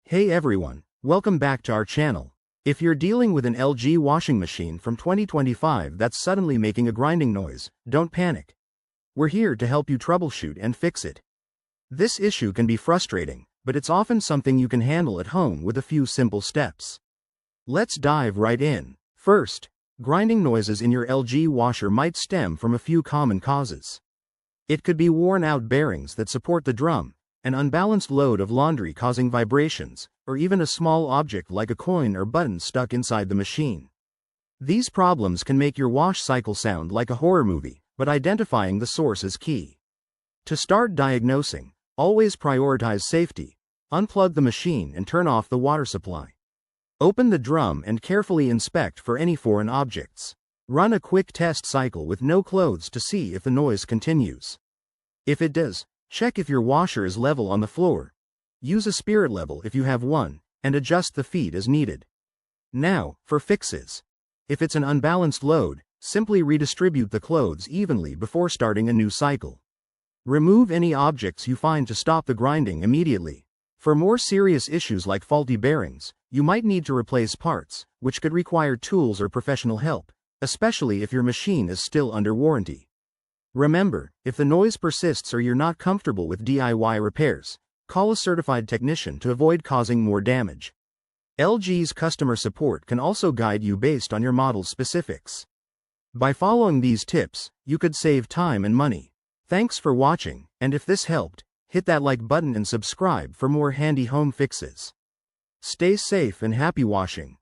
Hey everyone, welcome back to our channel. If you're dealing with an LG washing machine from 2025 that's suddenly making a grinding noise, don't panic. We're here to help you troubleshoot and fix it. This issue can be frustrating, but it's often something you can handle at home with a few simple steps. Let's dive right in. First, grinding noises in your LG washer might stem from a few common causes. It could be worn-out bearings that support the drum, an unbalanced load of laundry causing vibrations, or even a small object like a coin or button stuck inside the machine. These problems can make your wash cycle sound like a horror movie, but identifying the source is key. To start diagnosing, always prioritize safety. Unplug the machine and turn off the water supply. Open the drum and carefully inspect for any foreign objects. Run a quick test cycle with no clothes to see if the noise continues. If it does, check if your washer is level on the floor. Use a spirit level if you have one, and adjust the feet as needed. Now, for fixes. If it's an unbalanced load, simply redistribute the clothes evenly before starting a new cycle. Remove any objects you find to stop the grinding immediately. For more serious issues like faulty bearings, you might need to replace parts, which could require tools or professional help, especially if your machine is still under warranty. Remember, if the noise persists or you're not comfortable with DIY repairs, call a certified technician to avoid causing more damage. LG's customer support can also guide you based on your model's specifics. By following these tips, you could save time and money. Thanks for watching, and if this helped, hit that like button and subscribe for more handy home fixes. Stay safe and happy washing.